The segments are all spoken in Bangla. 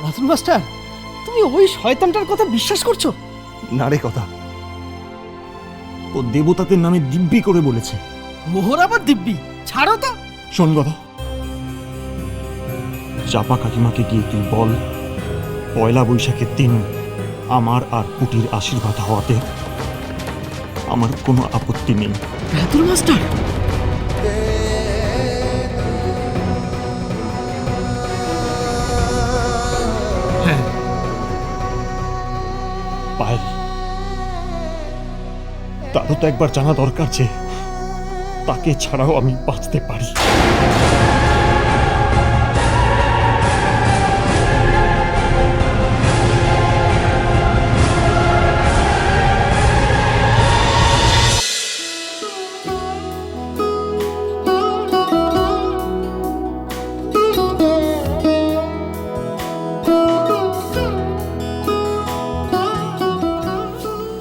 রাতুল মাস্টার, তুমি ওই শয়তানটার কথা বিশ্বাস করছো? না রে কথা, ও দেবতাদের নামে দিব্যি করে বলেছে। ওর আবার দিব্যি? ছাড়ো তো। শোন কথা, চাপা কাকিমাকে গিয়ে তুই বল, পয়লা বৈশাখের দিন আমার আর পুটির আশীর্বাদ হওয়াতে আমার কোনো আপত্তি নেই। রাতুল মাস্টার, হ্যাঁ, পায়েল, তারও তো একবার জানা দরকার যে তাকে ছাড়াও আমি বাঁচতে পারি।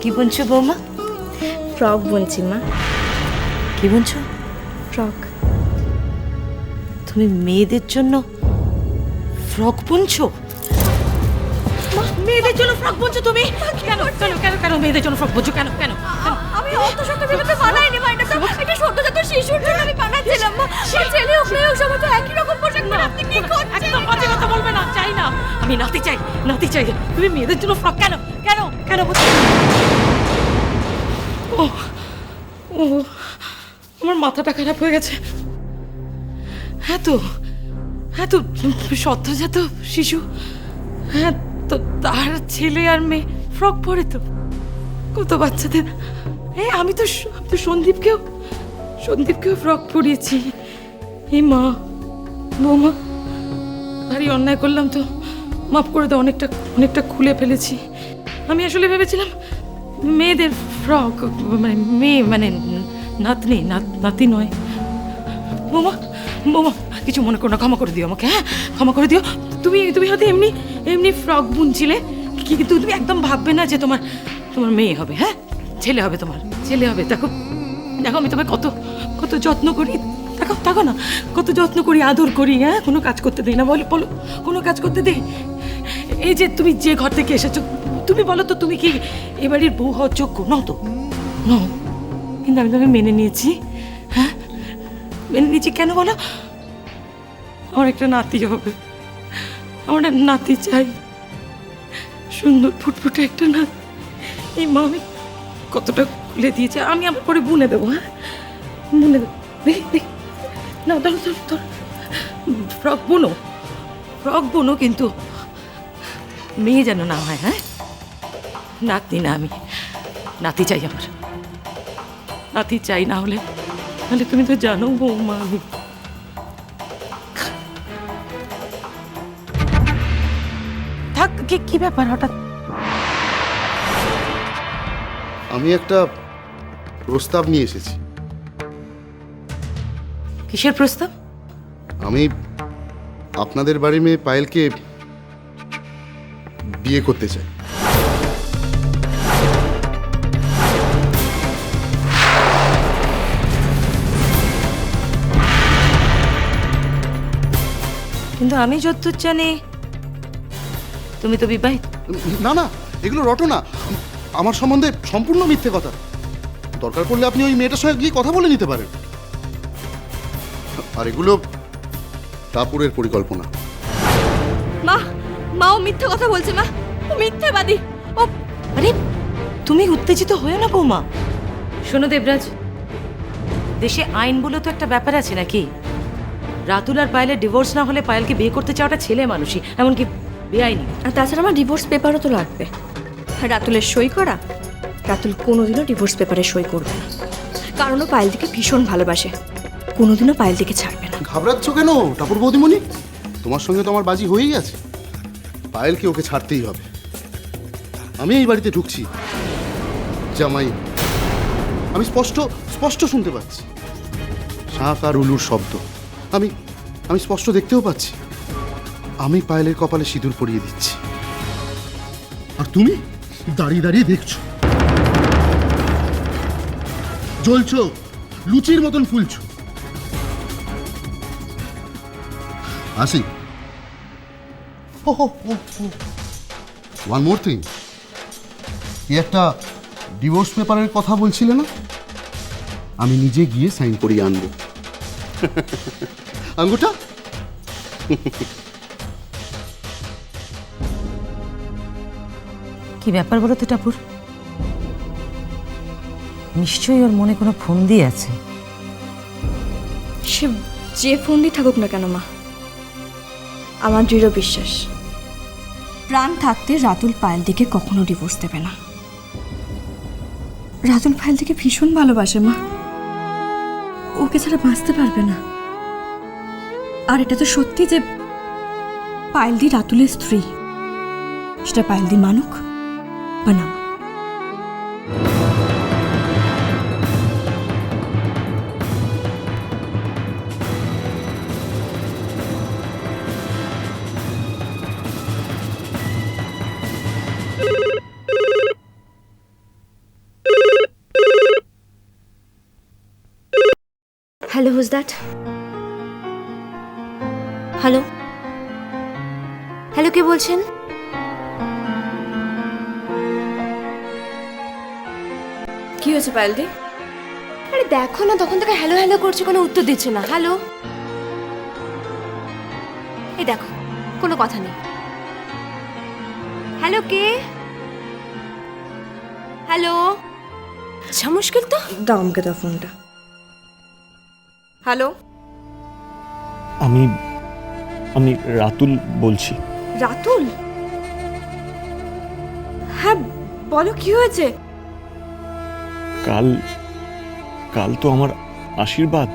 কি বুনছো বৌমা? ফ্রক বুনছি মা। কি বুনছো? ফ্রক। তুমি মেয়েদের জন্য ফ্রক বুনছো? মেয়েদের জন্য ফ্রক বুনছো তুমি? কেন কেন কেন কেন মেয়েদের জন্য ফ্রক বুনছো? কেন কেন? আমি অত শত ভেবে বানাইনি মা, এটা তো একটা সদ্যজাত শিশুর জন্য আমি বানাচ্ছিলাম মা। সে ছেলে হোক মেয়ে হোক সবাই তো একই রকম পোশাক পরে, আপনি কি করছেন? একদম বাজে কথা বলবে না, চাই না। আমি নাতি চাই, নাতি চাই। তুমি মেয়েদের জন্য ফ্রক কেন কেন কেন বুনছো? ও ও আমার মাথাটা খারাপ হয়ে গেছে। হ্যাঁ তো সদ্যজাত শিশু, হ্যাঁ তো তার ছেলে আর মেয়ে ফ্রক পরে তো কত বাচ্চাদের। আমি তো সন্দীপকেও ফ্রক পরিয়েছি। এই মা, বৌমা, ভারী অন্যায় করলাম তো, মাফ করে দাও। অনেকটা খুলে ফেলেছি। আমি আসলে ভেবেছিলাম মেয়েদের ফ্রক, মানে মেয়ে মানে নাতি নয়। বৌমা, কিছু মনে করো না, ক্ষমা করে দিও আমাকে। হ্যাঁ, ক্ষমা করে দিও। তুমি হয়তো এমনি ফ্রক বুনছিলে, কিন্তু তুমি একদম ভাববে না যে তোমার মেয়ে হবে। হ্যাঁ, ছেলে হবে, তোমার ছেলে হবে। দেখো আমি তোমায় কত যত্ন করি। দেখো না, কত যত্ন করি, আদর করি। হ্যাঁ, কোনো কাজ করতে দিই না। বলো কোনো কাজ করতে দিই? এই যে তুমি যে ঘর থেকে এসেছো, তুমি বলো তো, তুমি কি এ বাড়ির বউ হওয়ার যোগ্য? নও তো, নও। কিন্তু আমি তোমাকে মেনে নিয়েছি। হ্যাঁ, মেনে নিয়েছি। কেন বলো? আমার একটা নাতি হবে, আমার একটা নাতি চাই, সুন্দর ফুটফুটে একটা নাতি। এই মা আমি কতটা খুলে দিয়েছে, আমি আবার পরে বুনে দেবো। হ্যাঁ, বুনে দেবো। দেখি না, ধরো ফ্রক বোনো, কিন্তু মেয়ে যেন না হয়। হ্যাঁ, নাতি না, আমি নাতি চাই। আমার নাতি চাই, না হলে তুমি তো জানো বৌমা, আমি থাক। কি ব্যাপার হঠাৎ? আমি একটা প্রস্তাব নিয়ে এসেছি। কিসের প্রস্তাব? আমি আপনাদের বাড়ির মেয়ে পায়েলকে বিয়ে করতে চাই। কিন্তু আমি যতদূর জানি তুমি তো বিবাহিত। না না, এগুলো রটনা, আমার সম্বন্ধে সম্পূর্ণ মিথ্যে কথা। দরকার পড়লে আপনি ওই মেয়েটার সঙ্গে গিয়ে কথা বলে নিতে পারেন। আর এগুলো টাপুরের পরিকল্পনা। মাও মিথ্যে কথা বলছে মা, ও মিথ্যেবাদী। ও আরে তুমি উত্তেজিত হয়ে না বৌমা। শোনো দেবরাজ, দেশে আইন বলে তো একটা ব্যাপার আছে নাকি? রাতুল আর পায়েলের ডিভোর্স না হলে পায়েলকে বিয়ে করতে চাওয়াটা ছেলে মানুষই, এমনকি বেআইনি। আর তাছাড়া আমার ডিভোর্স পেপারও তো লাগবে, রাতুলের সই করা। রাতুল কোনোদিনও ডিভোর্স পেপারে সই করবে না, কারণ ও পায়েলদিকে ভীষণ ভালোবাসে, কোনোদিনও পায়েলদিকে ছাড়বে না। ঘাবড়াচ্ছ কেন টাপুর বৌদিমণি? তোমার সঙ্গে তো আমার বাজি হয়েই আছে। পায়েলকে ওকে ছাড়তেই হবে। আমি এই বাড়িতে ঢুকছি জামাই, আমি স্পষ্ট শুনতে পাচ্ছি শাঁখ আর উলুর শব্দ। আমি স্পষ্ট দেখতেও পাচ্ছি। আমি পায়েলের কপালে সিঁদুর পরিয়ে দিচ্ছি, আর তুমি দাঁড়িয়ে দাঁড়িয়ে দেখছো, জ্বলছো, লুচির মতন ফুলছো। আসি। ওয়ান মোর থিং, কি একটা ডিভোর্স পেপারের কথা বলছিলে না? আমি নিজে গিয়ে সাইন করিয়ে আনবো। আঙ্গুটা কি ব্যাপার বলো তো টাপুর? নিশ্চয়ই ওর মনে কোনো ফন্দি আছে। সে যে ফোন দিয়ে থাকুক না কেন মা, আমার দৃঢ় বিশ্বাস প্রাণ থাকতে রাতুল পায়েলদিকে কখনো ডিভোর্স দেবে না। রাতুল পায়েলদিকে ভীষণ ভালোবাসে মা, ওকে ছাড়া বাঁচতে পারবে না। আর এটা তো সত্যি যে পায়েলদি রাতুলের স্ত্রী, সেটা পায়েলদি মানুক বা না। Hello, who's that? Hello hello, কে বলছেন? কি হয়েছে পায়েলদি? আরে দেখো না, তখন থেকে হ্যালো হ্যালো করছে, কোনো উত্তর দিচ্ছে না। হ্যালো, এই দেখো, কোনো কথা নেই। হ্যালো, কে? হ্যালো, আচ্ছা মুশকিল তো। দাও আমাকে দাও ফোনটা। হ্যালো, আমি আমি রাতুল বলছি। রাতুল? হ্যাঁ বলো, কি হয়েছে? কাল কাল তো আমার আশীর্বাদ।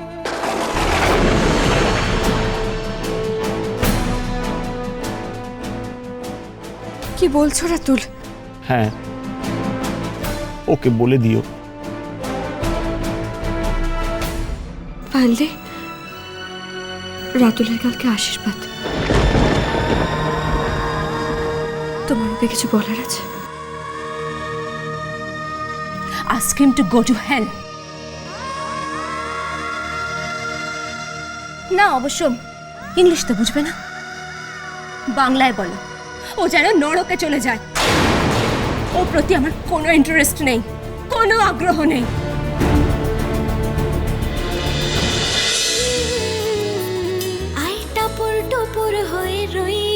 কি বলছো রাতুল? হ্যাঁ, ওকে বলে দিও। পায়েলদি, রাতুলের কালকে আশীর্বাদ। তোমার ওকে কিছু বলার আছে? Ask him to go to hell. না, অবশ্য ইংলিশ তো বুঝবে না, বাংলায় বলো। ও যেন নরকে চলে যায়। ওর প্রতি আমার কোনো ইন্টারেস্ট নেই, কোনো আগ্রহ নেই। আই টাপুর টুপুর হয়ে রই